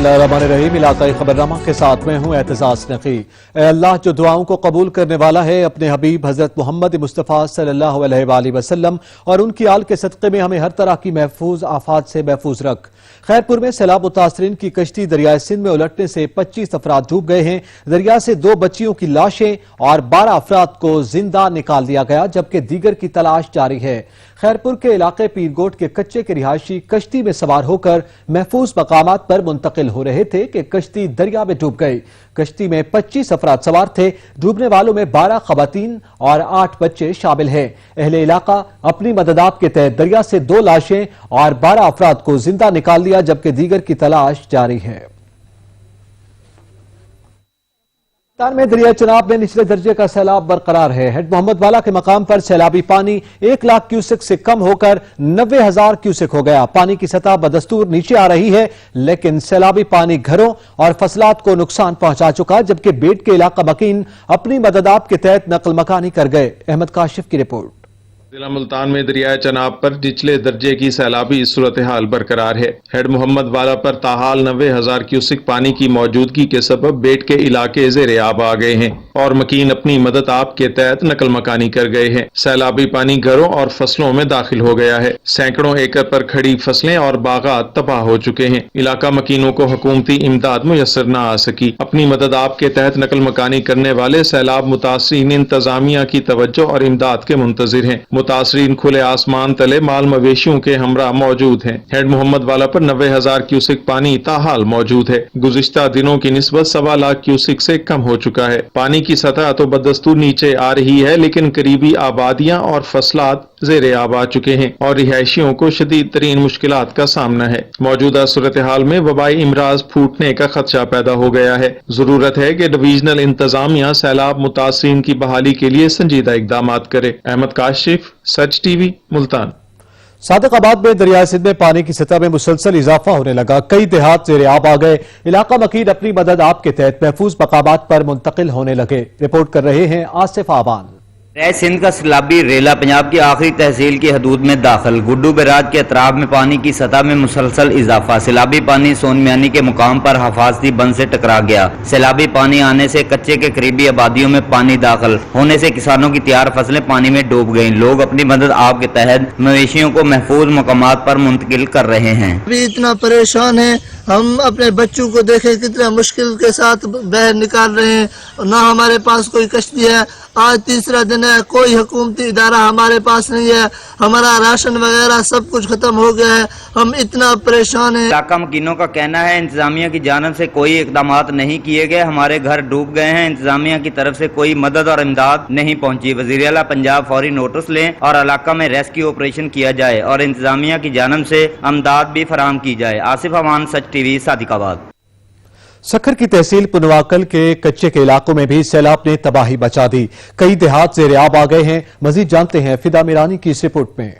बिस्मिल्लाहिर्रहमानिर्रहीम। इलाकाई खबरनामा के साथ में हूँ एतजाज नकी। ए अल्लाह जो दुआओं को कबूल करने वाला है, अपने हबीब हजरत मोहम्मद मुस्तफ़ा सल्लल्लाहु अलैहि वसल्लम और उनकी आल के सदक़े में हमें हर तरह की महफूज आफात से महफूज रख। खैरपुर में सैलाब मुतासरीन की कश्ती दरियाए सिंध में उलटने से 25 अफराद डूब गए हैं। दरिया से 2 बच्चियों की लाशें और 12 अफराद को जिंदा निकाल दिया गया, जबकि दीगर की तलाश जारी है। खैरपुर के इलाके पीरगोट के कच्चे के रिहायशी कश्ती में सवार होकर महफूज मकामात पर मुंतकिल हो रहे थे कि कश्ती दरिया में डूब गई। कश्ती में 25 अफराद सवार थे। डूबने वालों में 12 खवातीन और 8 बच्चे शामिल हैं। अहले इलाका अपनी मददात के तहत दरिया से 2 लाशें और 12 अफराद को जिंदा निकाल दिया, जबकि दीगर की तलाश जारी है। पाकिस्तान में दरिया चनाब में निचले दर्जे का सैलाब बरकरार है। हेड मोहम्मद वाला के मकाम पर सैलाबी पानी 1 लाख क्यूसेक से कम होकर 90,000 क्यूसेक हो गया। पानी की सतह बदस्तूर नीचे आ रही है, लेकिन सैलाबी पानी घरों और फसलात को नुकसान पहुंचा चुका, जबकि बेट के इलाका मकीन अपनी मददात के तहत नकल मकानी कर गए। अहमद काशिफ की रिपोर्ट। जिला मुल्तान में दरियाए चनाब पर निचले दर्जे की सैलाबी सूरत हाल बरकरार है। हेड मोहम्मद वाला पर ताहाल 90,000 क्यूसिक पानी की मौजूदगी के सबब बेट के इलाके ज़ेरे आब आ गए हैं और मकीन अपनी मदद आप के तहत नकल मकानी कर गए हैं। सैलाबी पानी घरों और फसलों में दाखिल हो गया है। सैकड़ों एकड़ पर खड़ी फसलें और बागात तबाह हो चुके हैं। इलाका मकीनों को हुकूमती इमदाद मुयसर न आ सकी। अपनी मदद आप के तहत नकल मकानी करने वाले सैलाब मुतासरीन इंतजामिया की तवज्जो और इमदाद के मुंतजिर हैं। मुतासरीन खुले आसमान तले माल मवेशियों के हमरा मौजूद हैं। हेड मोहम्मद वाला पर 90,000 क्यूसिक पानी ताहाल मौजूद है। गुज़िश्ता दिनों की निस्बत 1.25 लाख क्यूसिक से कम हो चुका है। पानी की सतह तो बदस्तूर नीचे आ रही है, लेकिन करीबी आबादियां और फसलात ज़ेरे आब आ चुके हैं और रिहायशियों को शदीद तरीन मुश्किलात का सामना है। मौजूदा सूरत हाल में वबाई इमराज फूटने का खदशा पैदा हो गया है। जरूरत है कि डिवीजनल इंतजामिया सैलाब मुतासरीन की बहाली के लिए संजीदा इकदाम करे। अहमद काशिफ, सच टीवी, मुल्तान। सादिकाबाद में दरिया सिंध में पानी की सतह में मुसलसल इजाफा होने लगा। कई देहात ज़ेरे आब आ गए। इलाका मकीन अपनी मदद आप के तहत महफूज मकामात पर मुंतकिल होने लगे। रिपोर्ट कर रहे हैं आसिफ आबान। दरिया सिंध का सैलाबी रेला पंजाब की आखिरी तहसील की हदूद में दाखिल। गुड्डू बैराज के अतराफ में पानी की सतह में मुसलसल इजाफा। सैलाबी पानी सोनमियानी के मुकाम पर हफाजती बंद से टकरा गया। सैलाबी पानी आने से कच्चे के करीबी आबादियों में पानी दाखिल होने से किसानों की तैयार फसलें पानी में डूब गईं। लोग अपनी मदद आप के तहत मवेशियों को महफूज मकामात पर मुंतकिल कर रहे हैं। अभी इतना परेशान है, हम अपने बच्चों को देखें कितने मुश्किल के साथ बहर निकाल रहे हैं। ना हमारे पास कोई कश्ती है। आज तीसरा दिन है, कोई हुकूमती इदारा हमारे पास नहीं है। हमारा राशन वगैरह सब कुछ खत्म हो गया है। हम इतना परेशान हैं। इलाका मकीनों का कहना है इंतजामिया की जानिब से कोई इकदामात नहीं किए गए। हमारे घर डूब गए हैं। इंतजामिया की तरफ से कोई मदद और इमदाद नहीं पहुंची। वज़ीर आला पंजाब फौरी नोटिस लें और इलाका में रेस्क्यू ऑपरेशन किया जाए और इंतजामिया की जानिब से इमदाद भी फराहम की जाए। आसिफ अमान, सच टीवी, सादिकाबाद। सखर की तहसील पुनवाकल के कच्चे के इलाकों में भी सैलाब ने तबाही मचा दी। कई देहात ज़ेरे आब आ गए हैं। मजीद जानते हैं फिदा मीरानी की इस रिपोर्ट में।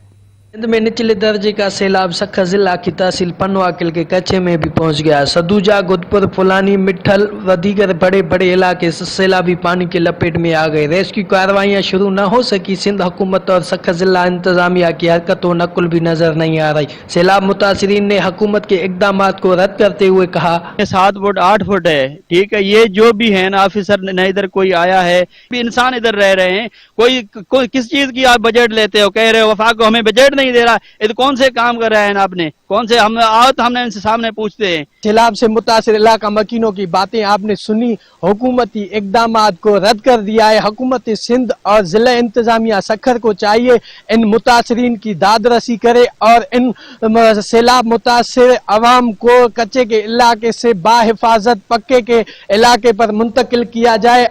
सिंध में निचले दर्जे का सैलाब सखर जिला की तहसील पनवाकिल के कच्चे में भी पहुंच गया। सदूजा, गुदपुर, फुलानी, मिठल व दीगर बड़े बड़े इलाके सैलाबी पानी के लपेट में आ गए। रेस्क्यू कार्रवाइयां शुरू न हो सकी। सिंध हुकूमत और सखर जिला इंतजामिया की हरकत व नकुल भी नजर नहीं आ रही। सैलाब मुतासरीन ने हुकूमत के इकदाम को रद्द करते हुए कहा, 7 फुट 8 फुट है, ठीक है, ये जो भी है ना ऑफिसर न इधर कोई आया है, इंसान इधर रह रहे हैं। कोई किस चीज की आप बजट लेते हो, कह रहे हो वफाक को हमें बजट नहीं दे रहा। ये तो कौन से काम कर रहे हैं आपने, कौन से हम आओ तो हमने इनसे सामने पूछते हैं। सैलाब से मुतासिर इलाका मकीनों की बातें आपने सुनी। हुकूमती इकदाम को रद्द कर दिया है। हुकूमत सिंध और जिला इंतजामिया सखर को चाहिए इन मुतासरीन की दादरसी करे और इन सैलाब मुतासिर अवाम को कच्चे के इलाके से बाहिफाजत पक्के के इलाके पर मुंतकिल किया जाए।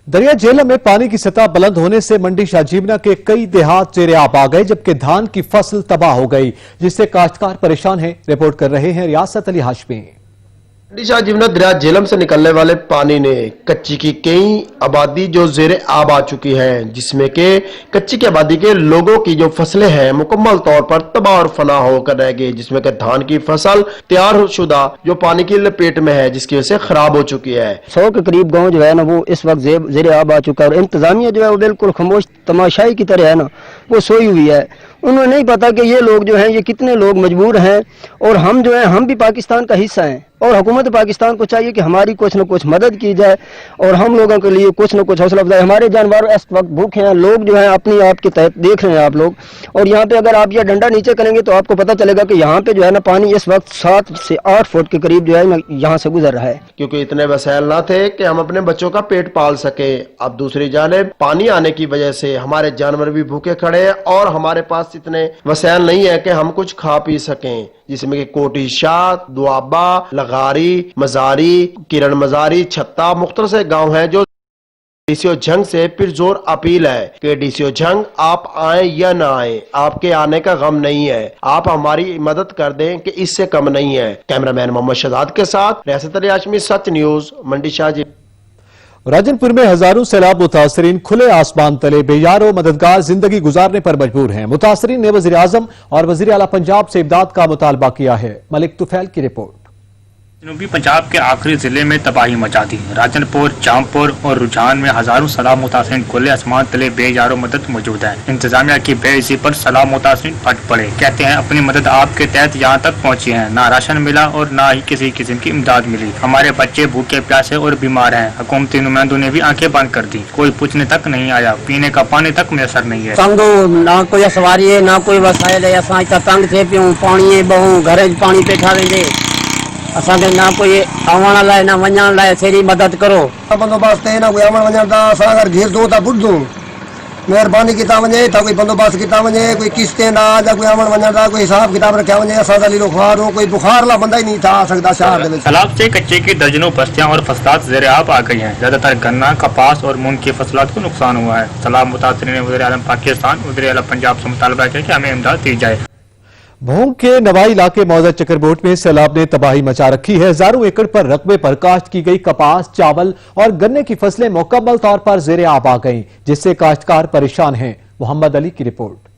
दरिया झेलम में पानी की सतह बुलंद होने से मंडी शाहजीबना के कई देहात ज़ेरे आब आ गए, जबकि धान की फसल तबाह हो गई, जिससे काश्तकार परेशान हैं। रिपोर्ट कर रहे हैं रियासत अली हाशमी। मंडी शाहजीबना दरिया झेलम से निकलने वाले पानी ने कच्ची की कई आबादी जो ज़ेरे आब आ चुकी है, जिसमें के कच्ची की आबादी के लोगों की जो फसलें हैं मुकम्मल तौर पर तबाह और फना होकर रह गई, जिसमें के धान की फसल तैयार शुदा जो पानी की लपेट में है, जिसकी वजह से खराब हो चुकी है। 100 के करीब गाँव जो है ना वो इस वक्त ज़ेरे आब आ चुका है और इंतजामिया जो है वो बिल्कुल खामोश तमाशाई की तरह है ना वो सोई हुई है। उन्हें नहीं पता कि ये लोग जो हैं ये कितने लोग मजबूर हैं और हम जो है हम भी पाकिस्तान का हिस्सा हैं। और हुकूमत पाकिस्तान को चाहिए कि हमारी कुछ न कुछ मदद की जाए और हम लोगों के लिए कुछ न कुछ हौसला अफजाई। हमारे जानवर इस वक्त भूखे हैं, लोग जो हैं अपनी आप के तहत देख रहे हैं आप लोग, और यहाँ पे अगर आप ये डंडा नीचे करेंगे तो आपको पता चलेगा कि यहाँ पे जो है ना पानी इस वक्त 7 से 8 फुट के करीब जो है ना यहाँ से गुजर रहा है। क्योंकि इतने वसाइल ना थे कि हम अपने बच्चों का पेट पाल सके। अब दूसरी जानिब पानी आने की वजह से हमारे जानवर भी भूखे खड़े हैं और हमारे पास इतने वसाइल नहीं है कि हम कुछ खा पी सकें, जिसमें कि कोटी शाह, दुआबा, लगारी, मजारी, किरण मजारी, छत्ता मुख्तलिफ से गाँव हैं। जो डीसीओ झंग से फिर जोर अपील है कि डीसीओ झंग आप आए या ना आए, आपके आने का गम नहीं है, आप हमारी मदद कर दें कि इससे कम नहीं है। कैमरामैन मोहम्मद शहजाद के साथ रियासत अली हाशमी, सच न्यूज, मंडी शाहजी। राजनपुर में हजारों सैलाब मुतासरीन खुले आसमान तले बेयारो मददगार जिंदगी गुजारने पर मजबूर हैं। मुतासरीन ने वजीर आजम और वजीर आला पंजाब से इमदाद का मुतालबा किया है। मलिक तुफैल की रिपोर्ट। जनूबी पंजाब के आखिरी जिले में तबाही मचा दी। राजनपुर, जामपुर और रुझान में हजारों सैलाब मुतासरीन खुले आसमान तले बेयारो मदद मौजूद है। इंतजामिया की बेइज्जती पर सैलाब मुतासरीन फट पड़े। कहते हैं अपनी मदद आपके तहत यहाँ तक पहुँची है, ना राशन मिला और ना ही किसी किस्म की इमदाद मिली। हमारे बच्चे भूखे प्यासे और बीमार हैं। हुकूमती नुमाइंदों ने भी आंखें बंद कर दी, कोई पूछने तक नहीं आया, पीने का पानी तक मैसर नहीं है। ना कोई सवारी है, ना कोई वसाइल है। असां इतना तंग थे पियूं, पानी बहु घर पानी पे ठा वेंदे, असांखे ना कोई आवण लाइ ना वञण लाइ थोड़ी मदद करो। बंदोबस्त है ना कोई आवण वञण दा, असां अगर घेर दो ता बुझूं, मेहरबानी किता वञे था, कोई बंदोबस्त किता वञे, कोई किस्ते ना या कोई आवण वञण दा कोई हिसाब किताब रखा वञे। असां दलीलो ख़ार हो, कोई बुखार ला बंदा ही नहीं था आ सकदा शहर दे विच। सैलाब से कच्चे की दर्जनों बस्तियां और फसलात ज़ेर आब आ गई हैं। ज्यादातर गन्ना, कपास और मूंग की फसलात को नुकसान हुआ है। सैलाब मुतासरीन ने वज़ीर आज़म पाकिस्तान, वज़ीर आला पंजाब से मुतालबा किया कि हमें इमदाद दी जाए। भोंग के नवाई इलाके मौजा चकरबोट में सैलाब ने तबाही मचा रखी है। हजारों एकड़ पर रकबे पर काश्त की गई कपास, चावल और गन्ने की फसलें मुकम्मल तौर पर ज़ेरे आब आ गईं, जिससे काश्तकार परेशान हैं। मोहम्मद अली की रिपोर्ट।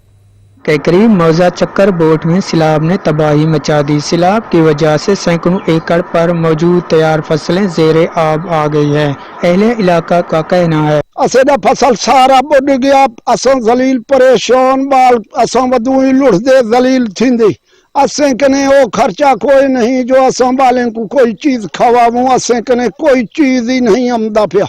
के करीब मौजा चक्कर बोट में सैलाब ने तबाही मचा दी। सैलाब की वजह से सैकड़ों एकड़ पर मौजूद तैयार फसलें ज़ेरे आब आ गई है। अहले इलाका का कहना है असेदा फसल सारा बुड गया, असं जलील परेशान बाल असं वदूई लुढ़दे जलील थिंदी। असें कने वो खर्चा कोई नहीं जो असं बालें को कोई चीज खवाऊं, असें कने कोई चीज ही नहीं आमदा पिया।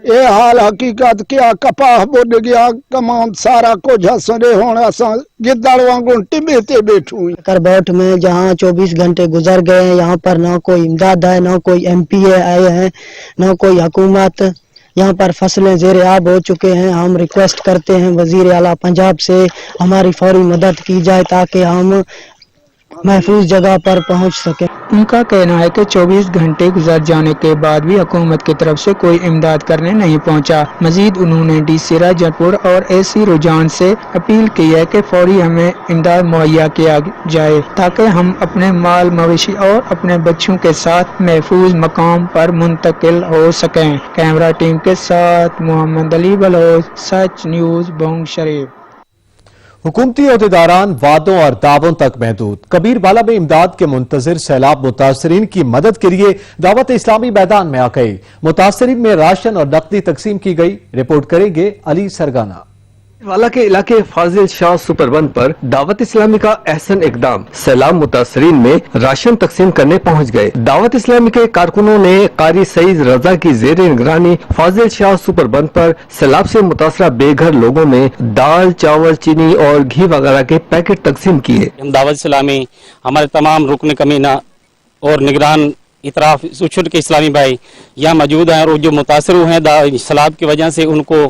ये हाल हकीकत क्या कपाह बुड गया, कमाम सारा कुछ हसरे होने असा गिद्दड़ वांगू टिबेते बैठू। करबोट में जहाँ 24 घंटे गुजर गए, यहाँ पर ना कोई इमदाद है, ना कोई MPA आए हैं, ना कोई हुकूमत। यहाँ पर फसलें ज़ेरे आब हो चुके हैं। हम रिक्वेस्ट करते हैं वज़ीर आला पंजाब से हमारी फौरी मदद की जाए ताकि हम महफूज जगह पर पहुँच सके। उनका कहना है कि 24 घंटे गुजर जाने के बाद भी हुकूमत की तरफ से कोई इमदाद करने नहीं पहुँचा। मजीद उन्होंने DC राजनपुर और AC रुझान से अपील की है कि फौरी हमें इमदाद मुहैया किया जाए ताकि हम अपने माल मवेशी और अपने बच्चों के साथ महफूज मकाम पर मुंतकिल हो सकें। कैमरा टीम के साथ मोहम्मद अली बलोच, सच न्यूज, भोंग शरीफ। हुकूमती अहदेदारान वादों और दावों तक महदूद। कबीर बाला में इमदाद के मुंतजिर सैलाब मुतासरीन की मदद के लिए दावत इस्लामी मैदान में आ गई। मुतासरीन में राशन और नकदी तकसीम की गई। रिपोर्ट करेंगे अली सरगाना। वाला के इलाके फाजिल शाह सुपरबंद पर दावत इस्लामी का अहसन इकदाम। सैलाब मुतासरीन में राशन तकसीम करने पहुंच गए। दावत इस्लामी के कारकुनों ने कारी सईद रजा की जेर निगरानी फाजिल शाह सुपरबंद पर सैलाब से मुतासरा बेघर लोगों में दाल, चावल, चीनी और घी वगैरह के पैकेट तकसीम किए। दावत इस्लामी हमारे तमाम रुकन कमीना और निगरान इतराफ उछुट के इस्लामी भाई यहाँ मौजूद हैं और जो मुतासर हुए हैं सैलाब की वजह से उनको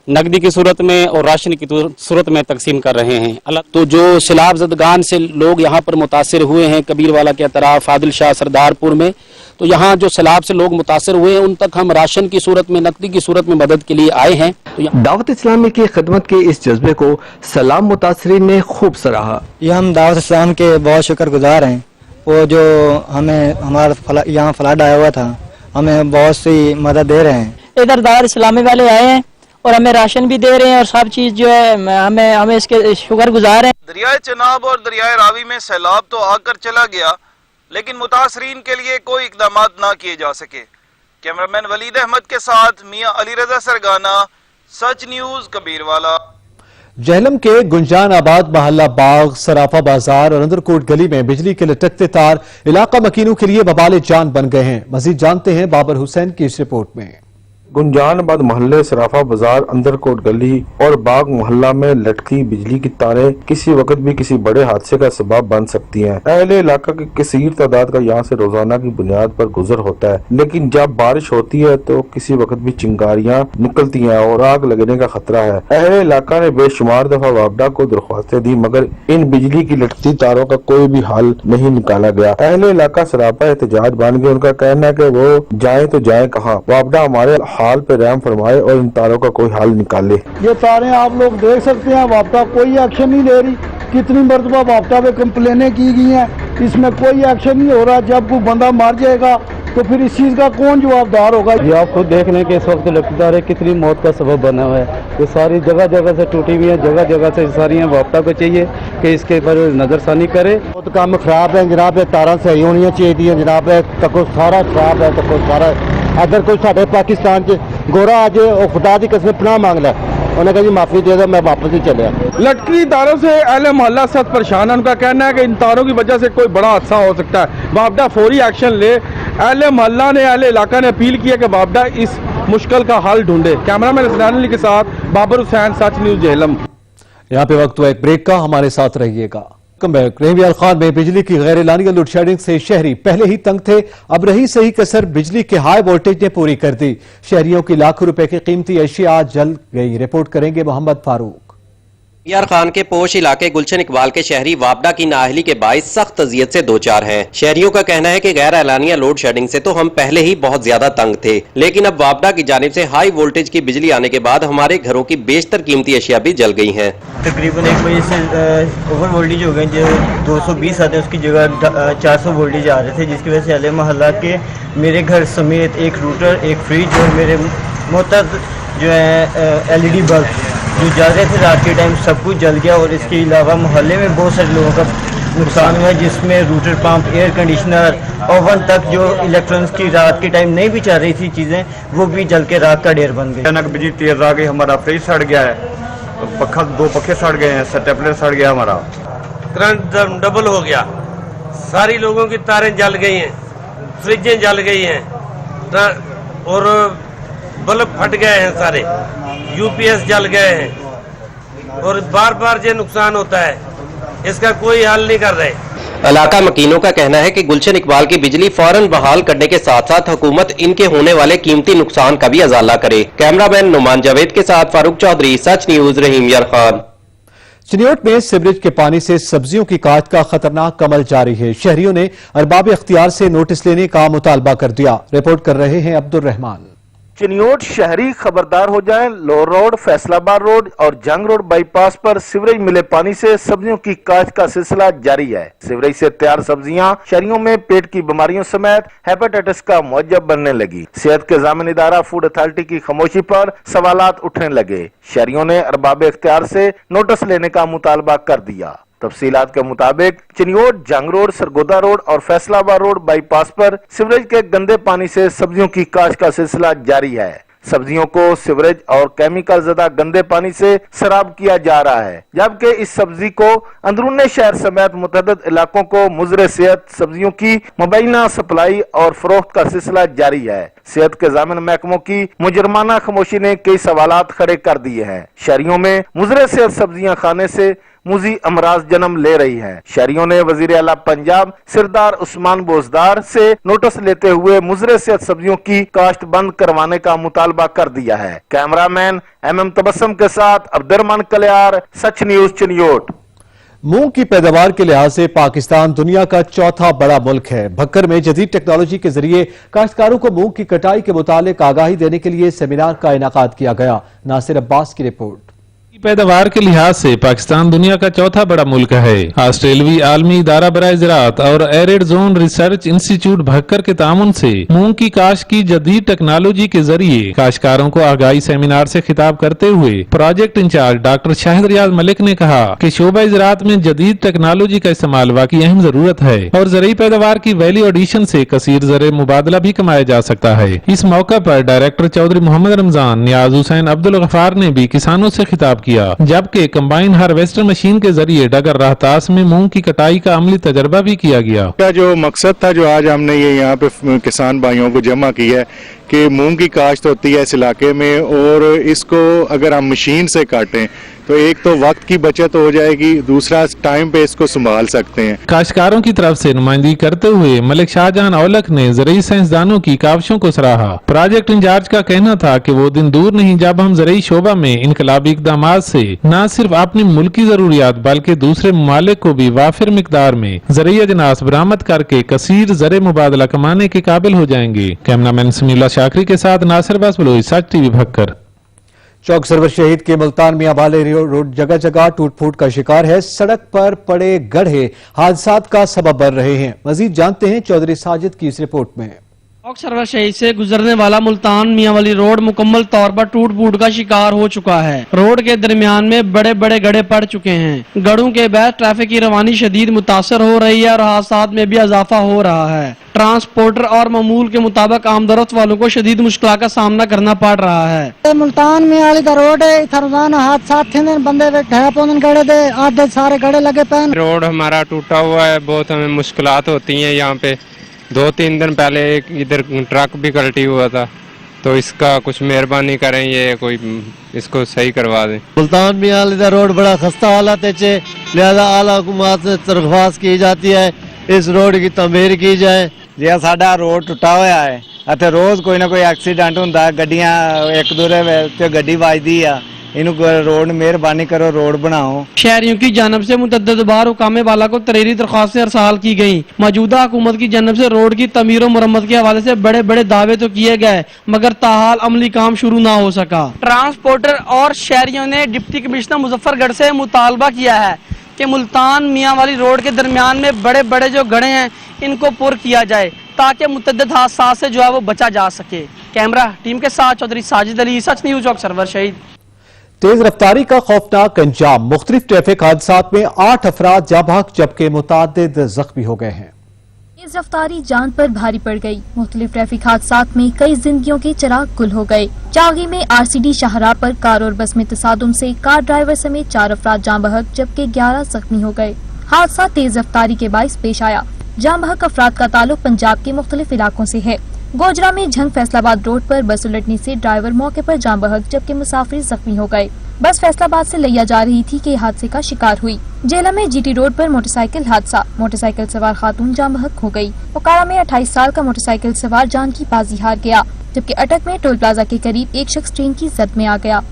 नकदी की सूरत में और राशन की सूरत में तकसीम कर रहे हैं। तो जो सैलाब ज़दगान से लोग यहाँ पर मुतासर हुए हैं कबीर वाला के अतराफ फादिल शाह सरदारपुर में, तो यहाँ जो सैलाब से लोग मुतासर हुए हैं उन तक हम राशन की सूरत में, नकदी की सूरत में मदद के लिए आए हैं। तो दावत इस्लामी की खिदमत के इस जज्बे को सैलाब मुतासरीन ने खूब सराहा। ये हम दावत इस्लाम के बहुत शुक्रगुजार हैं। वो जो हमें हमारा यहाँ फ्लड आया हुआ था, हमें बहुत सी मदद दे रहे हैं। इधर दावत इस्लामी वाले आए हैं और हमें राशन भी दे रहे हैं और सब चीज जो है हमें इसके शुक्रगुजार हैं। दरियाए चनाब और दरियाए रावी में सैलाब तो आकर चला गया, लेकिन मुतासरीन के लिए कोई इकदाम ना किए जा सके। कैमरामैन वलीद अहमद के साथ मियां अली रजा सरगाना, सच न्यूज, कबीर वाला। जहलम के गुंजान आबाद महल्ला बाग, सराफा बाजार और अंदरकोट गली में बिजली के लटकते तार इलाका मकीनों के लिए बबाले जान बन गए हैं। मजीद जानते हैं बाबर हुसैन की इस रिपोर्ट में। गुंजानाबाद मोहल्ले, सराफा बाजार, अंदरकोट गली और बाग मोहल्ला में लटकी बिजली की तारें किसी वक्त भी किसी बड़े हादसे का सबब बन सकती हैं। अहले इलाका की कसीर तादाद का यहाँ से रोजाना की बुनियाद पर गुजर होता है, लेकिन जब बारिश होती है तो किसी वक्त भी चिंगारियाँ निकलती हैं और आग लगने का खतरा है। अहले इलाका ने बेशुमार दफा वापडा को दरख्वास्तें दी, मगर इन बिजली की लटकती तारों का कोई भी हल नहीं निकाला गया। अहले इलाका सरापा एहतजाज बन गया। उनका कहना है कि वो जाए तो जाए कहाँ, वापडा हमारे हाल पे रहम फरमाए और इन तारों का कोई हल निकाले। ये तारें आप लोग देख सकते हैं, वापडा कोई एक्शन नहीं ले रही। कितनी मरतबा वापडा पे कंप्लेनें की गई हैं, इसमें कोई एक्शन नहीं हो रहा। जब कोई बंदा मार जाएगा तो फिर इस चीज का कौन जवाबदार होगा? ये आप खुद देख लें कि इस वक्त लटकी तारें कितनी मौत का सबब बना हुआ है। ये सारी जगह जगह से टूटी हुई है, जगह जगह से सारी हैं। वापडा को चाहिए कि इसके पर नजरसानी करे। बहुत काम खराब है जनाब, तारा सही होनी चाहिए जनाब, तको सारा खराब है, तको सारा। अगर कोई साढ़े पाकिस्तान च गोरा आज खुदा की कसम पनाह मांग लै, उन्हें कहा जी माफी दे दो, मैं वापस ही चलिया। लटकी तारों से अहले मोहल्ला सख्त परेशान है। उनका कहना है कि इन तारों की वजह से कोई बड़ा हादसा हो सकता है। वापडा फौरी एक्शन ले। अहले मोहल्ला ने, अहले इलाका ने अपील की है कि वापडा इस मुश्किल का हल ढूंढे। कैमरामैन असनान अली के साथ बाबर हुसैन, सच न्यूज जहलम। यहाँ पे वक्त हुआ एक ब्रेक का, हमारे साथ रहिएगा। रहीमियाल खान में बिजली की गैर एलानिया लोड शेडिंग से शहरी पहले ही तंग थे, अब रही सही कसर बिजली के हाई वोल्टेज ने पूरी कर दी। शहरियों की लाखों रुपए की कीमती अशिया जल गई। रिपोर्ट करेंगे मोहम्मद फारूक। यार खान के पोश इलाके गुलशन इकबाल के शहरी वापडा की नाअहली के बाइस सख्त अजियत से दो चार हैं। शहरियों का कहना है कि गैर एलानिया लोड शेडिंग से तो हम पहले ही बहुत ज्यादा तंग थे, लेकिन अब वापडा की जानिब से हाई वोल्टेज की बिजली आने के बाद हमारे घरों की बेशतर कीमती अशिया भी जल गई हैं। तकरीबन 1 बजे से ओवर वोल्टेज हो गए, जो 220 आते हैं उसकी जगह 400 वोल्टेज आ रहे थे, जिसकी वजह से अहले मोहल्ला के मेरे घर समेत एक रूटर, एक फ्रिज और मेरे मोहतद जो है LED बल्ब जो जल रहे थे रात के टाइम, सब कुछ जल गया। और इसके अलावा मोहल्ले में बहुत सारे लोगों का नुकसान हुआ, जिसमें router pump, air conditioner, oven तक जो इलेक्ट्रॉनिक्स की रात के टाइम नहीं भी चल रही थी चीज़ें, वो भी जल के रात का ढेर बन गई। अचानक बिजली तेज आ गई, हमारा फ्रिज सड़ गया है, पक्का 2 पखे सड़ गए हैं, स्टेपलर सड़ गया हमारा, करंट डबल हो गया, सारी लोगों की तारें जल गई हैं, फ्रिजें जल गई हैं और बल्ब फट गए हैं, सारे UPS जल गए हैं और बार बार ये नुकसान होता है, इसका कोई हल नहीं कर रहे। इलाका मकीनों का कहना है कि गुलशन इकबाल की बिजली फौरन बहाल करने के साथ साथ हुकूमत इनके होने वाले कीमती नुकसान का भी अजाला करे। कैमरामैन नुमान जावेद के साथ फारूक चौधरी, सच न्यूज, रहीमियाल खान। चिन्योट में सीवरेज के पानी से सब्जियों की काट का खतरनाक अमल जारी है। शहरियों ने अरबाब इख्तियार से नोटिस लेने का मुतालबा कर दिया। रिपोर्ट कर रहे हैं अब्दुल रहमान। चिन्योट शहरी खबरदार हो जाएं, लोर रोड, फैसलाबाद रोड और जंग रोड बाईपास पर सीवरेज मिले पानी से सब्जियों की काश्त का सिलसिला जारी है। सीवरेज से तैयार सब्जियां शहरियों में पेट की बीमारियों समेत हेपेटाइटिस का मुअज्जब बनने लगी। सेहत के जामिन इदारा फूड अथॉरिटी की खामोशी पर सवालात उठने लगे। शहरियों ने अरबाब इख्तियार से नोटिस लेने का मुतालबा कर दिया। तफसीलात के मुताबिक चिन्योट, जंग रोड, सरगोदा रोड और फैसलाबाद रोड बाईपास पर सीवरेज के गंदे पानी से सब्जियों की काश्त का सिलसिला जारी है। सब्जियों को सीवरेज और केमिकल ज़दा गंदे पानी से सराब किया जा रहा है, जबकि इस सब्जी को अंदरूनी शहर समेत मुतअद्दिद इलाकों को मुज़र सेहत सब्जियों की मुबैना सप्लाई और फरोख्त का सिलसिला जारी है। सेहत के जामिन महकमों की मुजरमाना खामोशी ने कई सवालात खड़े कर दिए हैं। शहरियों में मुज़र सेहत सब्जियां खाने से मुजी अमराज जन्म ले रही हैं। शहरियों ने वजीर आला पंजाब सिरदार उस्मान बोजदार से नोटिस लेते हुए मुजरे सेहत सब्जियों की काश्त बंद करवाने का मुतालबा कर दिया है। कैमरामैन MM तबस्सुम के साथ अब्दुर्रहमान कलियार, सच न्यूज, चिन्योट। मूंग की पैदावार के लिहाज से पाकिस्तान दुनिया का चौथा बड़ा मुल्क है। भक्कर में जदीद टेक्नोलॉजी के जरिए काश्तकारों को मूंग की कटाई के मुतालिक आगाही देने के लिए सेमिनार का इनेकाद किया गया। नासिर अब्बास की रिपोर्ट। पैदावार के लिहाज से पाकिस्तान दुनिया का चौथा बड़ा मुल्क है। ऑस्ट्रेलवी आलमी इदारा बराए ज़राअत और arid zone research institute Bhakkar के तामुन से मूंग की काश्त की जदीद टेक्नोलॉजी के जरिए काश्तकारों को आगाही सेमिनार से खिताब करते हुए प्रोजेक्ट इंचार्ज डॉक्टर शाहिद रियाज मलिक ने कहा कि शोबा ज़राअत में जदीद टेक्नोलॉजी का इस्तेमाल वाकई अहम जरूरत है और ज़रूरी पैदावार की वैल्यू एडिशन से कसीर ज़र मुबादला भी कमाया जा सकता है। इस मौका पर डायरेक्टर चौधरी मोहम्मद रमजान, नियाज हुसैन, अब्दुल गफार ने भी किसानों से खिताब किया किया, जबकि कंबाइन हार्वेस्टर मशीन के जरिए डगर राहतास में मूंग की कटाई का अमली तजर्बा भी किया गया। का जो मकसद था, जो आज हमने ये यहाँ पे किसान भाइयों को जमा किया है कि मूंग की काश्त होती है इस इलाके में, और इसको अगर हम मशीन से काटें तो एक तो वक्त की बचत हो जाएगी, दूसरा टाइम पे इसको संभाल सकते हैं। काश्तकारों की तरफ से नुमाइंदगी करते हुए मलिक शाहजहां औलख ने ज़रूरी साइंसदानों की काविशों को सराहा। प्रोजेक्ट इंचार्ज का कहना था कि वो दिन दूर नहीं जब हम ज़रूरी शोबा में इनकलाबी इक़दामात से न सिर्फ अपनी मुल्की जरूरियात बल्कि दूसरे ममालिक को भी वाफिर मिकदार में ज़रूरी अजनास बरामद करके कसीर ज़र मुबादला कमाने के काबिल हो जाएंगे। कैमरामैन समीला शाकरी के साथ नासिर बास बलोई, सच टीवी भक्कर। चौक सरवर शहीद के मुल्तान मियां वाले रोड जगह जगह टूट फूट का शिकार है। सड़क पर पड़े गड्ढे हादसात का सबब बन रहे हैं। मजीद जानते हैं चौधरी साजिद की इस रिपोर्ट में। चौक सरवर शहीद से गुजरने वाला मुल्तान मियां वाली रोड मुकम्मल तौर पर टूट फूट का शिकार हो चुका है। रोड के दरमियान में बड़े बड़े गड्ढे पड़ चुके हैं। गड्ढों के बाद ट्रैफिक की रवानी शदीद मुतासर हो रही है और हादसात में भी इजाफा हो रहा है। ट्रांसपोर्टर और मामूल के मुताबिक आमदरफ्त वालों को शदीद मुश्किल का सामना करना पड़ रहा है। मुल्तान में वाली का रोड है, इधर रोजाना हादसा थे, बंदे गड़े दे आधे सारे गड़े लगे पे। रोड हमारा टूटा हुआ है, बहुत हमें मुश्किलात होती हैं। यहाँ पे 2-3 दिन पहले एक इधर ट्रक भी पलटी हुआ था, तो इसका कुछ मेहरबानी करें, ये कोई इसको सही करवा दें। मुल्तान में वाली का रोड बड़ा खस्ता हालत है, लिहाजा आला हुकूमत से दरख्वास्त की जाती है इस रोड की तमीर की जाए। जिया साडा रोड टुटा होया है, इत्थे रोज कोई ना कोई एक्सीडेंट हुंदा है, गड्डियां एक दूरे ते गड्डी वजदी आ। इनू रोड मेहरबानी करो, रोड बनाओ। शहरियों की जानब से मुतअद्दिद बार हुकामे वाला को तहरीरी दरख्वास्त अरसाल की गई। मौजूदा हुकूमत की जानब से रोड की तमीर और मुरम्मत के हवाले से बड़े बड़े दावे तो किए गए, मगर ताहाल अमली काम शुरू ना हो सका। ट्रांसपोर्टर और शहरियों ने डिप्टी कमिश्नर मुजफ्फरगढ़ से मुतालबा किया है कि मुल्तान मियां वाली रोड के दरमियान में बड़े बड़े जो गड्ढे हैं इनको पुर किया जाए, ताकि मुतअद्दिद हादसा से जो है वो बचा जा सके। कैमरा टीम के साथ चौधरी साजिद अली, सच न्यूज़, चौक सरवर शहीद। तेज रफ्तारी का खौफनाक अंजाम। मुख्तलिफ ट्रैफिक हादसात में 8 अफराद जाँ बहक जबकि मुतअद्दिद जख्मी हो गए हैं। तेज रफ्तारी जान पर भारी पड़ गई। मुख्तलिफ ट्रैफिक हादसात में कई जिंदगियों के चिराग गुल हो गए। चागी में RCD शाहराह पर कार और बस में तसादुम से कार ड्राइवर समेत 4 अफराद जाँ बहक जबकि 11 जख्मी हो गए। हादसा तेज रफ्तारी के बाइस पेश आया। जाँ बहक अफराद का ताल्लुक पंजाब के मुख्तलिफ इलाकों से है। गोजरा में झंग फैसलाबाद रोड पर बस उलटने से ड्राइवर मौके पर जाँ बहक जबकि मुसाफिर जख्मी हो गए। बस फैसलाबाद से लिया जा रही थी कि हादसे का शिकार हुई। जेला में GT रोड पर मोटरसाइकिल हादसा, मोटरसाइकिल सवार खातून जाँ बहक हो गई। ओकारा में 28 साल का मोटरसाइकिल सवार जान की बाजी हार गया, जबकि अटक में टोल प्लाजा के करीब एक शख्स ट्रेन की जद में आ गया।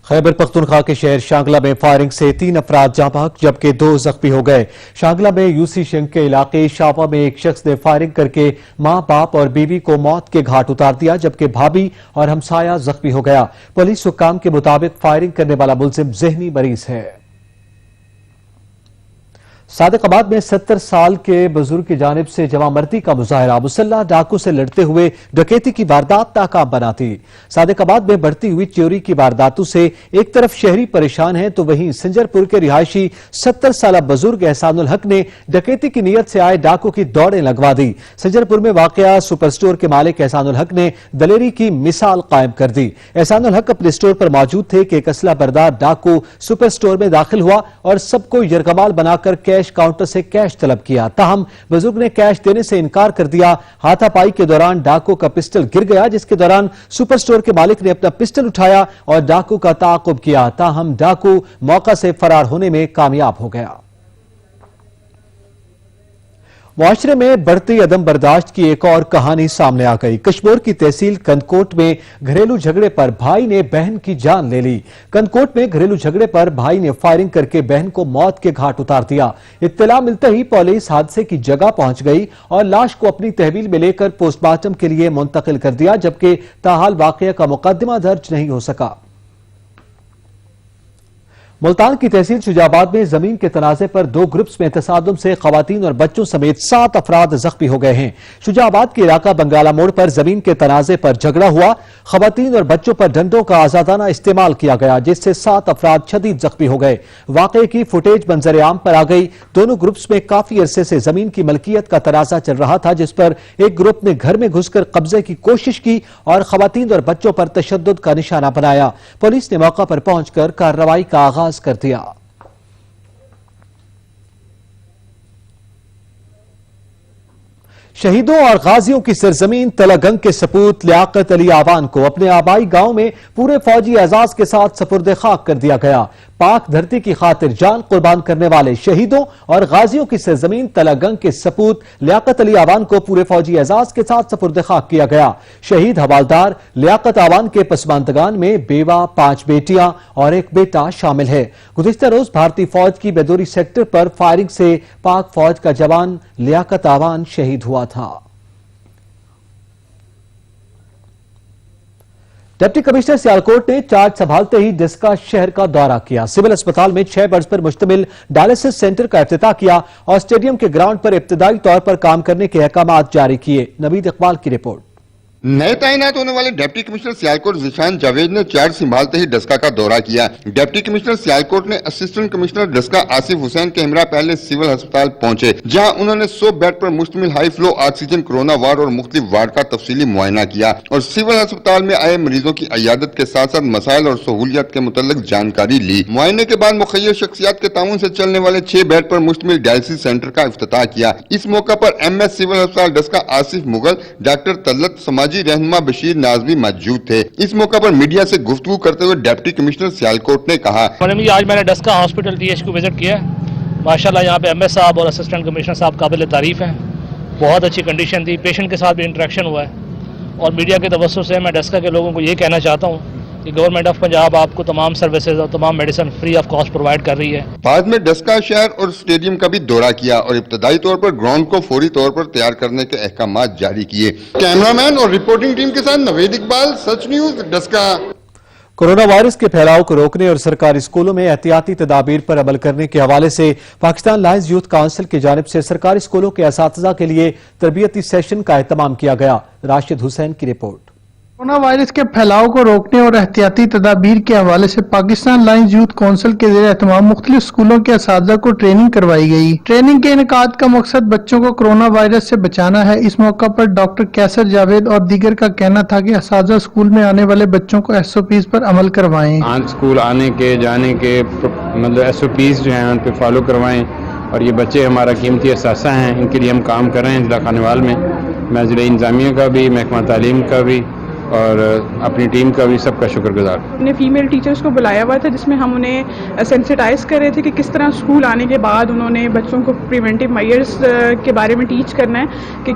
खैबर पख्तूनख्वा के शहर शांगला में फायरिंग से 3 अफराद जाँ बहक जबकि 2 जख्मी हो गए। शांगला में UC शिंग के इलाके शापा में एक शख्स ने फायरिंग करके मां, बाप और बीवी को मौत के घाट उतार दिया, जबकि भाभी और हमसाया जख्मी हो गया। पुलिस हुक्काम के मुताबिक फायरिंग करने वाला मुलजिम ज़हनी मरीज है। सादिकाबाद में 70 साल के बुजुर्ग की जानिब से जवामर्दी का मुजाहरा मुसल्ला डाकू से लड़ते हुए डकैती की वारदात नाकाम बनाती। सादिकाबाद में बढ़ती हुई चोरी की वारदातों से एक तरफ शहरी परेशान हैं तो वहीं सिंजरपुर के रिहायशी 70 साल बुजुर्ग एहसानुल हक ने डकैती की नीयत से आए डाकू की दौड़ें लगवा दी। सिंजरपुर में वाकया सुपर स्टोर के मालिक एहसानुल हक ने दलेरी की मिसाल कायम कर दी। एहसानुल हक अपने स्टोर पर मौजूद थे कि एक असला बरदार डाकू सुपर स्टोर में दाखिल हुआ और सबको यरगमाल बनाकर कैश काउंटर से कैश तलब किया। ताहम बुजुर्ग ने कैश देने से इनकार कर दिया। हाथापाई के दौरान डाकू का पिस्टल गिर गया, जिसके दौरान सुपर स्टोर के मालिक ने अपना पिस्टल उठाया और डाकू का ताक़ुब किया। ताहम डाकू मौका से फरार होने में कामयाब हो गया। मुआशरे में बढ़ती अदम बर्दाश्त की एक और कहानी सामने आ गई। कश्मीर की तहसील कंदकोट में घरेलू झगड़े पर भाई ने बहन की जान ले ली। कंदकोट में घरेलू झगड़े पर भाई ने फायरिंग करके बहन को मौत के घाट उतार दिया। इत्तला मिलते ही पुलिस हादसे की जगह पहुंच गई और लाश को अपनी तहवील में लेकर पोस्टमार्टम के लिए मुंतकिल कर दिया, जबकि ताहाल वाकया का मुकदमा दर्ज नहीं हो सका। मुल्तान की तहसील शुजाबाद में जमीन के तनाज़े पर 2 ग्रुप्स में तसादुम से खवातीन और बच्चों समेत 7 अफराद जख्मी हो गए हैं। शुजाबाद के इलाका बंगाला मोड़ पर जमीन के तनाज़े पर झगड़ा हुआ। खवातीन और बच्चों पर डंडों का आजादाना इस्तेमाल किया गया, जिससे 7 अफराद शदीद जख्मी हो गए। वाक़े की फुटेज मंजर आम पर आ गई। दोनों ग्रुप्स में काफी अरसे से जमीन की मलकियत का तनाज़ा चल रहा था, जिस पर एक ग्रुप ने घर में घुसकर कब्जे की कोशिश की और खवातीन और बच्चों पर तशद्दुद का निशाना बनाया। पुलिस ने मौका पर पहुंचकर कार्रवाई का आगाज कर दिया। शहीदों और गाजियों की सरजमीन तलागंग के सपूत लियाकत अली आवान को अपने आबाई गांव में पूरे फौजी एजाज के साथ सपुर्द खाक कर दिया गया। पाक धरती की खातिर जान कुर्बान करने वाले शहीदों और गाजियों की सरजमीन तलागंग के सपूत लियाकत अली आवान को पूरे फौजी एजाज के साथ सपुर्द खाक किया गया। शहीद हवालदार लियाकत आवान के पसमानदगान में बेवा, 5 बेटियां और 1 बेटा शामिल है। गुज़िश्ता रोज भारतीय फौज की बेदोरी सेक्टर पर फायरिंग से पाक फौज का जवान लियाकत आवान शहीद हुआ था। डिप्टी कमिश्नर सियालकोट ने चार्ज संभालते ही डिस्का शहर का दौरा किया। सिविल अस्पताल में 6 बेड्स पर मुश्तमिल डायलिसिस सेंटर का इफ्तिताह किया और स्टेडियम के ग्राउंड पर इब्तदाई तौर पर काम करने के अहकामात जारी किए। नवीद इकबाल की रिपोर्ट। नए तैनात होने वाले डिप्टी कमिश्नर सियालकोट ज़िशान जावेद ने चार्ज संभालते ही डस्का का दौरा किया। डिप्टी कमिश्नर सियालकोट ने असिस्टेंट कमिश्नर डस्का आसिफ हुसैन के हमरा पहले सिविल अस्पताल पहुंचे, जहां उन्होंने 100 बेड पर मुश्तमिल high flow oxygen corona ward और मुख्तलिफ वार्ड का तफसीली मुआयना किया और सिविल अस्पताल में आए मरीजों की अयादत के साथ साथ मसाइल और सहूलियत के मुतल्लिक जानकारी ली। मुआयने के बाद मुखय्यर शख्सियात के ताउन से चलने वाले 6 बेड पर मुश्तमिल डायलिसिस सेंटर का इफ्तिताह किया। इस मौका पर MS सिविल अस्पताल डस्का आसिफ मुगल, डॉक्टर तल्लत समाजी रहनुमा बशीर नाजमी मौजूद थे। इस मौका पर मीडिया से गुफ्तगू करते हुए डिप्टी कमिश्नर सियालकोट ने कहा, आज मैंने डस्का हॉस्पिटल TH को विजिट किया। माशाल्लाह यहाँ पे MS साहब और असिस्टेंट कमिश्नर साहब काबिल तारीफ हैं। बहुत अच्छी कंडीशन थी, पेशेंट के साथ भी इंटरेक्शन हुआ है और मीडिया के तवज्जो से मैं डस्का के लोगों को ये कहना चाहता हूँ कि गवर्नमेंट ऑफ पंजाब आपको तमाम सर्विसेज और तमाम medicine free of cost provide कर रही है। बाद में डस्का शहर और स्टेडियम का भी दौरा किया और इब्तदाई तौर पर ग्राउंड को फौरी तौर पर तैयार करने के अहकामात जारी किए। कैमरामैन और रिपोर्टिंग टीम के साथ नवीद इकबाल, सच न्यूज, डस्का। कोरोना वायरस के फैलाव को रोकने और सरकारी स्कूलों में एहतियाती तदाबीर पर अमल करने के हवाले से पाकिस्तान लायंस यूथ काउंसिल की जानिब से सरकारी स्कूलों के असातिज़ा के लिए तरबियती सेशन का एहतमाम किया गया। राशिद हुसैन की रिपोर्ट। कोरोना वायरस के फैलाव को रोकने और एहतियाती तदाबीर के हवाले से पाकिस्तान लायंस यूथ काउंसिल के ज़रिए एहतमाम मुख्तलिफ स्कूलों के असातिज़ा को ट्रेनिंग करवाई गई। ट्रेनिंग के इनकाद का मकसद बच्चों को कोरोना वायरस से बचाना है। इस मौका पर डॉक्टर कैसर जावेद और दीगर का कहना था कि असातिज़ा स्कूल में आने वाले बच्चों को SOPs पर अमल करवाएं। आज स्कूल आने के जाने के मतलब SOPs जो हैं उन पर फॉलो करवाएं और ये बच्चे हमारा कीमती असासा हैं, इनके लिए हम काम कर रहे हैं ज़िला खानेवाल में। मैं ज़िला इंतज़ामिया का भी, महकमा तालीम का भी और अपनी टीम का भी सबका शुक्रगुजार। हमने फीमेल टीचर्स को बुलाया हुआ था जिसमें हम उन्हें सेंसिटाइज कर रहे थे कि किस तरह स्कूल आने के बाद उन्होंने बच्चों को प्रिवेंटिव मेजर्स के बारे में टीच करना है कि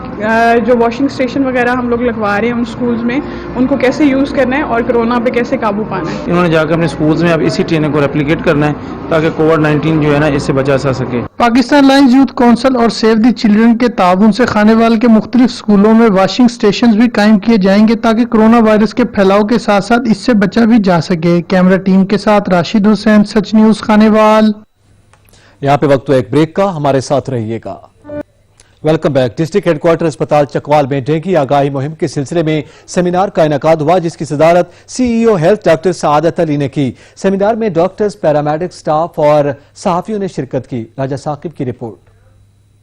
जो वॉशिंग स्टेशन वगैरह हम लोग लगवा रहे हैं उन स्कूल्स में उनको कैसे यूज़ करना है और कोरोना पे कैसे काबू पाना है। इन्होंने जाकर अपने स्कूल्स में अब इसी ट्रेनिंग को रेप्लिकेट करना है ताकि कोविड-19 जो है ना इससे बचा जा सके। पाकिस्तान लायंस यूथ काउंसिल और सेव द चिल्ड्रन के ताउन से खानेवाल के मुख्तलिफ स्कूलों में वॉशिंग स्टेशन भी कायम किए जाएंगे ताकि कोरोना वायरस के फैलाव के साथ साथ इससे बचा भी जा सके। कैमरा टीम के साथ राशिद हुसैन, सच न्यूज खानेवाल। यहाँ पे वक्त एक ब्रेक का, हमारे साथ रहिएगा। Welcome back. डिस्ट्रिक्ट हेडक्वार्टर अस्पताल चकवाल में डेंगू आगाही मुहिम के सिलसिले में सेमिनार का इनेकाद हुआ, जिसकी सदारत CEO health doctor Saadat Ali ने की। सेमिनार में डॉक्टर्स, पैरामेडिक स्टाफ और सहाफियों ने शिरकत की। राजा साकिब की रिपोर्ट।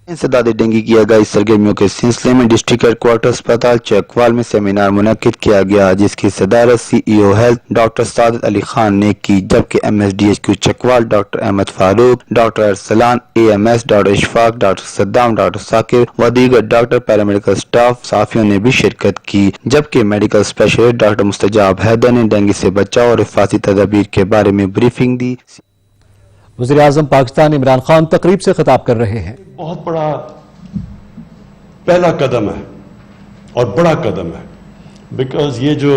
इंसदाद डेंगू की आगाही सरगर्मियों के सिलसिले में डिस्ट्रिक्ट हेडक्वार्टर अस्पताल चकवाल में सेमिनार मुनक्किद किया गया, जिसकी सदारत CEO health doctor Saadat Ali Khan ने की, जबकि MSDHQ Chakwal doctor Ahmed Farooq, doctor Arsalan, AMS doctor Ishfaq, doctor Saddam, doctor Saqib व दीगर डॉक्टर, पैरामेडिकल स्टाफ, साफियों ने भी शिरकत की। जबकि मेडिकल स्पेशलिस्ट डॉक्टर मुस्तजाब हैदर ने डेंगू से बचाव और हिफाजती तदाबीर के बारे में ब्रीफिंग दी। वज़ीर आज़म पाकिस्तान इमरान खान तकरीब से खिताब कर रहे हैं। बहुत बड़ा पहला कदम है और बड़ा कदम है, बिकॉज ये जो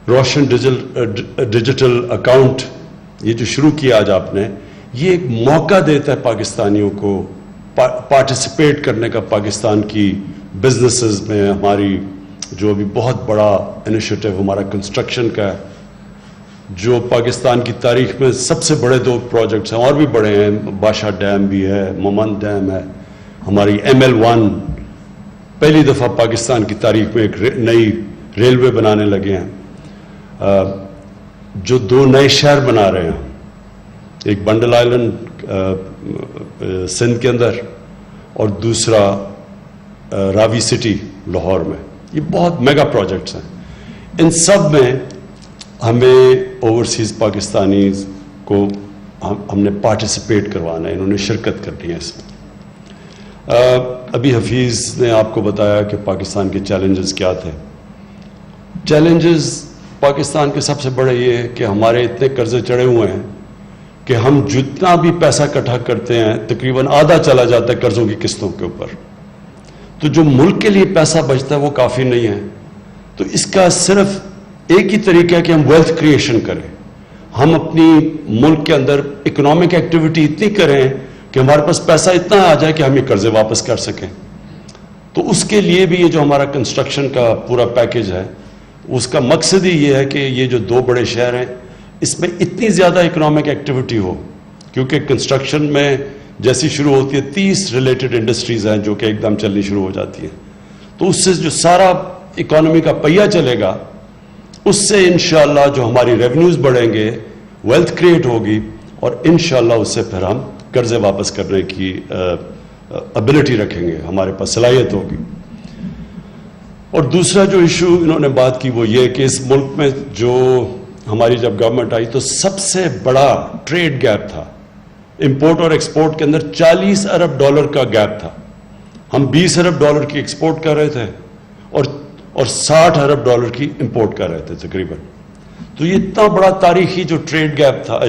रोशन डिजिटल अकाउंट ये जो शुरू किया आज आपने, ये एक मौका देता है पाकिस्तानियों को पार्टिसिपेट करने का पाकिस्तान की बिजनेसेस में। हमारी जो अभी बहुत बड़ा इनिशिएटिव हमारा कंस्ट्रक्शन का जो पाकिस्तान की तारीख में सबसे बड़े 2 प्रोजेक्ट्स हैं, और भी बड़े हैं, बादशाह डैम भी है, मोमन डैम है, हमारी ML1 पहली दफ़ा पाकिस्तान की तारीख में एक नई रेलवे बनाने लगे हैं, जो 2 नए शहर बना रहे हैं, एक बंडल आइलैंड सिंध के अंदर और दूसरा रावी सिटी लाहौर में। ये बहुत मेगा प्रोजेक्ट्स हैं। इन सब में हमें ओवरसीज़ पाकिस्तानीज़ को हमने पार्टिसिपेट करवाना है, इन्होंने शिरकत करनी है इसमें। अभी हफीज़ ने आपको बताया कि पाकिस्तान के चैलेंजेस क्या थे। चैलेंजेस पाकिस्तान के सबसे बड़े ये है कि हमारे इतने कर्जे चढ़े हुए हैं कि हम जितना भी पैसा इकट्ठा करते हैं तकरीबन आधा चला जाता है कर्जों की किस्तों के ऊपर। तो जो मुल्क के लिए पैसा बचता है वो काफ़ी नहीं है। तो इसका सिर्फ एक ही तरीका है कि हम वेल्थ क्रिएशन करें, हम अपनी मुल्क के अंदर इकोनॉमिक एक्टिविटी इतनी करें कि हमारे पास पैसा इतना आ जाए कि हम ये कर्जे वापस कर सकें। तो उसके लिए भी ये जो हमारा कंस्ट्रक्शन का पूरा पैकेज है, उसका मकसद ही ये है कि ये जो 2 बड़े शहर हैं इसमें इतनी ज़्यादा इकोनॉमिक एक्टिविटी हो, क्योंकि कंस्ट्रक्शन में जैसी शुरू होती है 30 रिलेटेड इंडस्ट्रीज़ हैं जो कि एकदम चलनी शुरू हो जाती हैं। तो उससे जो सारा इकोनॉमी का पहिया चलेगा, उससे इंशाअल्लाह जो हमारी रेवेन्यूज़ बढ़ेंगे, वेल्थ क्रिएट होगी और इंशाअल्लाह उससे फिर हम कर्जे वापस करने की एबिलिटी रखेंगे, हमारे पास सलाहियत होगी। और दूसरा जो इशू इन्होंने बात की वो ये कि इस मुल्क में जो हमारी जब गवर्नमेंट आई तो सबसे बड़ा ट्रेड गैप था, इंपोर्ट और एक्सपोर्ट के अंदर $40 अरब का गैप था। हम $20 अरब की एक्सपोर्ट कर रहे थे और $60 अरब की इंपोर्ट कर रहे थे तकरीबन। तो ये इतना बड़ा तारीखी जो ट्रेड गैप था,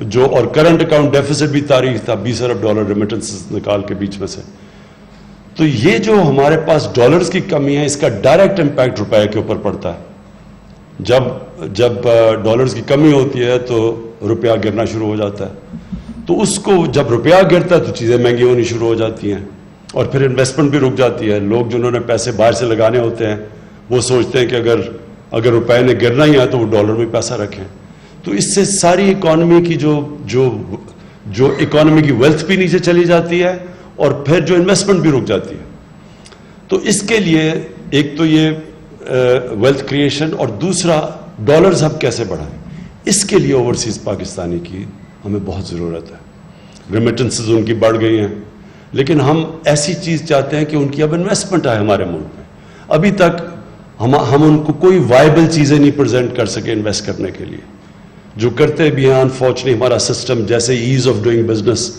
जो और करंट अकाउंट डेफिसिट भी तारीख था, $20 अरब रेमिटेंसेस निकाल के बीच में से। तो ये जो हमारे पास डॉलर्स की कमी है, इसका डायरेक्ट इंपैक्ट रुपए के ऊपर पड़ता है। जब डॉलर्स की कमी होती है तो रुपया गिरना शुरू हो जाता है। तो उसको जब रुपया गिरता है तो चीज़ें महंगी होनी शुरू हो जाती हैं और फिर इन्वेस्टमेंट भी रुक जाती है। लोग जिन्होंने पैसे बाहर से लगाने होते हैं वो सोचते हैं कि अगर रुपए ने गिरना ही है तो वो डॉलर में पैसा रखें। तो इससे सारी इकॉनमी की जो इकॉनमी की वेल्थ भी नीचे चली जाती है और फिर जो इन्वेस्टमेंट भी रुक जाती है। तो इसके लिए एक तो ये वेल्थ क्रिएशन और दूसरा डॉलर्स हम कैसे बढ़ाएं, इसके लिए ओवरसीज पाकिस्तानी की हमें बहुत ज़रूरत है। रेमिटेंसेस उनकी बढ़ गई हैं, लेकिन हम ऐसी चीज़ चाहते हैं कि उनकी अब इन्वेस्टमेंट आए हमारे मुल्क में। अभी तक हम उनको कोई वायबल चीज़ें नहीं प्रेजेंट कर सके इन्वेस्ट करने के लिए। जो करते भी हैं अनफॉर्चुनेटली हमारा सिस्टम जैसे ईज ऑफ डूइंग बिजनेस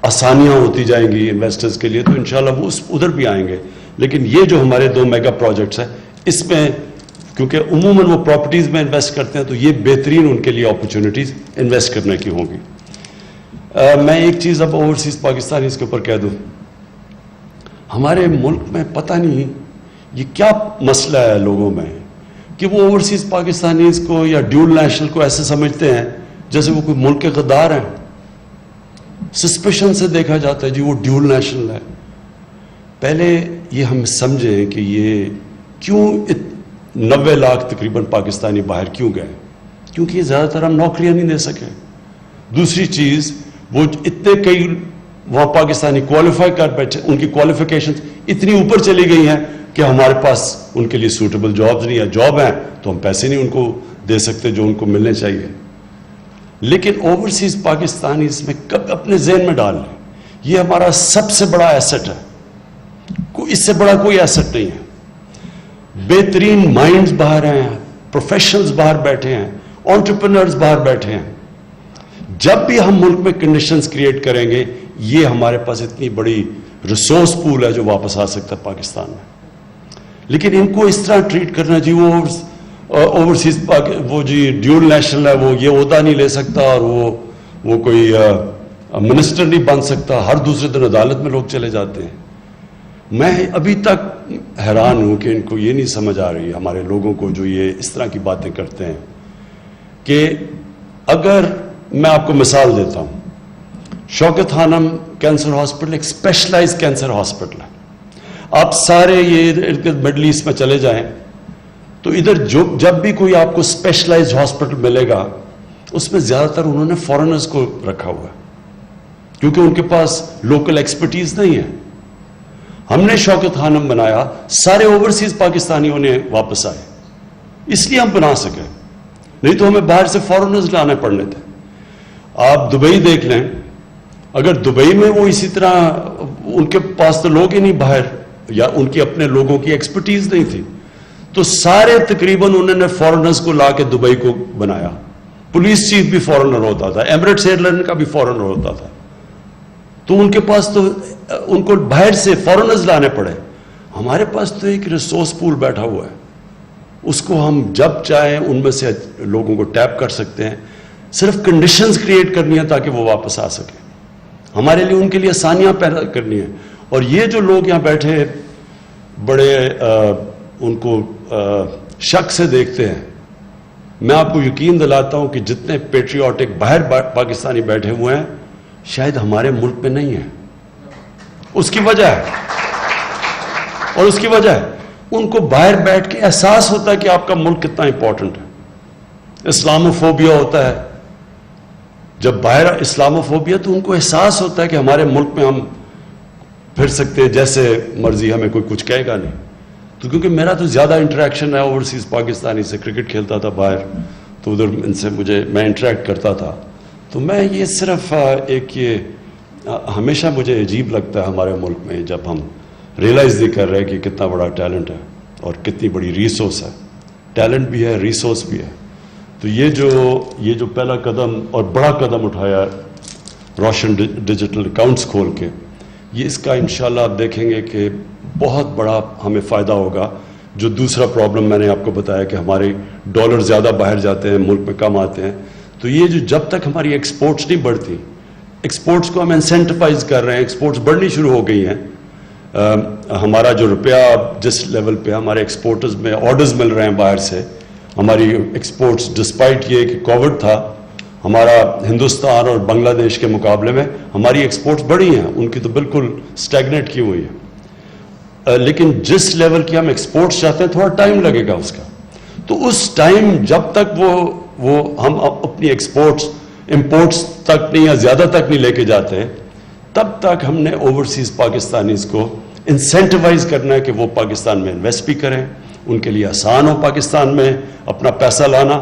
आसानियाँ होती जाएंगी इन्वेस्टर्स के लिए, तो इंशाल्लाह वो उधर भी आएंगे। लेकिन ये जो हमारे 2 मेगा प्रोजेक्ट्स हैं, इसमें क्योंकि उमूमन वो प्रॉपर्टीज़ में इन्वेस्ट करते हैं तो ये बेहतरीन उनके लिए अपॉर्चुनिटीज़ इन्वेस्ट करने की होंगी। मैं एक चीज़ अब ओवरसीज़ पाकिस्तानी इसके ऊपर कह दूँ, हमारे मुल्क में पता नहीं ये क्या मसला है लोगों में कि वो ओवरसीज़ पाकिस्तानीज़ को या ड्यूल नेशनल को ऐसे समझते हैं जैसे वो कोई मुल्क के गद्दार हैं। सस्पेशन से देखा जाता है जी वो ड्यूल नेशनल है। पहले ये हम समझें कि ये क्यों 90 लाख तकरीबन पाकिस्तानी बाहर क्यों गए, क्योंकि ज़्यादातर हम नौकरियां नहीं दे सके। दूसरी चीज़ वो इतने कई वहाँ पाकिस्तानी क्वालिफाई कर बैठे, उनकी क्वालिफिकेशंस इतनी ऊपर चली गई हैं कि हमारे पास उनके लिए सूटेबल जॉब्स नहीं है। जॉब हैं तो हम पैसे नहीं उनको दे सकते जो उनको मिलने चाहिए। लेकिन ओवरसीज़ पाकिस्तानी इसमें कब अपने जहन में डाल लें, ये हमारा सबसे बड़ा एसेट है, इससे बड़ा कोई एसेट नहीं है। बेहतरीन माइंड्स बाहर हैं, प्रोफेशनल्स बाहर बैठे हैं, एंटरप्रेन्योर्स बाहर बैठे हैं। जब भी हम मुल्क में कंडीशंस क्रिएट करेंगे, ये हमारे पास इतनी बड़ी रिसोर्स पूल है जो वापस आ सकता है पाकिस्तान में। लेकिन इनको इस तरह ट्रीट करना जी वो ओवरसीज वो जी ड्यूल नेशनल है, वो ये ओहदा नहीं ले सकता और वो कोई मिनिस्टर नहीं बन सकता। हर दूसरे दिन अदालत में लोग चले जाते हैं। मैं अभी तक हैरान हूं कि इनको ये नहीं समझ आ रही हमारे लोगों को जो ये इस तरह की बातें करते हैं कि अगर मैं आपको मिसाल देता हूं, शौकत खानम कैंसर हॉस्पिटल एक स्पेशलाइज्ड कैंसर हॉस्पिटल है। आप सारे ये मिडल ईस्ट में चले जाएं تو ادھر جب بھی کوئی آپ کو اسپیشلائزڈ ہاسپٹل ملے گا اس میں زیادہ تر انہوں نے فورنرز کو رکھا ہوا ہے کیونکہ ان کے پاس لوکل ایکسپرٹیز نہیں ہے. ہم نے شوکت خانم بنایا, سارے اوورسیز پاکستانیوں نے واپس آئے, اس لیے ہم بنا سکے, نہیں تو ہمیں باہر سے فورنرز لانے پڑنے تھے. آپ دبئی دیکھ لیں, اگر دبئی میں وہ اسی طرح ان کے پاس تو لوگ ہی نہیں باہر, یا ان کی اپنے لوگوں کی ایکسپرٹیز نہیں تھی, تو سارے تقریباً انہوں نے فورنرز کو لا کے دبئی کو بنایا. پولیس چیف بھی فورنر ہوتا تھا, ایمریٹس ایئر لائن کا بھی فورنر ہوتا تھا, تو ان کے پاس تو ان کو باہر سے فورنرز لانے پڑے. ہمارے پاس تو ایک ریسورس پول بیٹھا ہوا ہے, اس کو ہم جب چاہیں ان میں سے لوگوں کو ٹیپ کر سکتے ہیں. صرف کنڈیشنز کریٹ کرنی ہے تاکہ وہ واپس آ سکیں. ہمارے لیے ان کے لیے آسانیاں پیدا کرنی ہیں. اور یہ جو لوگ یہاں بیٹھے بڑے ان کو شک سے دیکھتے ہیں, میں آپ کو یقین دلاتا ہوں کہ جتنے پیٹریوٹک باہر پاکستانی بیٹھے ہوئے ہیں شاید ہمارے ملک میں نہیں ہیں. اس کی وجہ ہے, اور اس کی وجہ ہے ان کو باہر بیٹھ کے احساس ہوتا ہے کہ آپ کا ملک کتنا امپورٹنٹ ہے. اسلاموفوبیا ہوتا ہے, جب باہر اسلاموفوبیا تو ان کو احساس ہوتا ہے کہ ہمارے ملک میں ہم پھر سکتے ہیں جیسے مرضی, ہمیں کوئی کچھ کہے گا نہیں. تو کیونکہ میرا تو زیادہ انٹریکشن ہے اوورسیز پاکستانی سے, کرکٹ کھیلتا تھا باہر تو ادھر ان سے میں انٹریکٹ کرتا تھا, تو میں یہ صرف ایک یہ ہمیشہ مجھے عجیب لگتا ہے ہمارے ملک میں جب ہم ریئلائز نہیں کر رہے کہ کتنا بڑا ٹیلنٹ ہے اور کتنی بڑی ریسورس ہے. ٹیلنٹ بھی ہے, ریسورس بھی ہے. تو یہ جو پہلا قدم اور بڑا قدم اٹھایا روشن ڈیجیٹل اکاؤنٹس کھول کے, یہ اس کا انشاءاللہ آپ دیکھیں گے کہ بہت بڑا ہمیں فائدہ ہوگا. جو دوسرا پرابلم میں نے آپ کو بتایا کہ ہمارے ڈالر زیادہ باہر جاتے ہیں, ملک میں کم آتے ہیں, تو یہ جو جب تک ہماری ایکسپورٹس نہیں بڑھتی, ایکسپورٹس کو ہم انسینٹیوائز کر رہے ہیں, ایکسپورٹس بڑھنی شروع ہو گئی ہیں. ہمارا جو روپیہ جس لیول پہ ہمارے ایکسپورٹرز میں آرڈرز مل رہے ہیں باہر سے, ہماری ایکسپورٹس ڈسپائٹ یہ کہ کووڈ تھا, ہمارا ہندوستان اور بنگلہ دیش کے مقابلے میں ہماری ایکسپورٹس بڑھی ہیں, ان کی تو بالکل سٹیگنیٹ کی ہوئی ہے. لیکن جس لیول کی ہم ایکسپورٹس چاہتے ہیں تھوڑا ٹائم لگے گا اس کا. تو اس ٹائم جب تک وہ ہم اپنی ایکسپورٹس امپورٹس تک نہیں یا زیادہ تک نہیں لے کے جاتے, تب تک ہم نے اوورسیز پاکستانیز کو انسینٹیوائز کرنا ہے کہ وہ پاکستان میں انویسٹ بھی کریں, ان کے لیے آسان ہو پاکستان میں اپنا پیسہ لانا.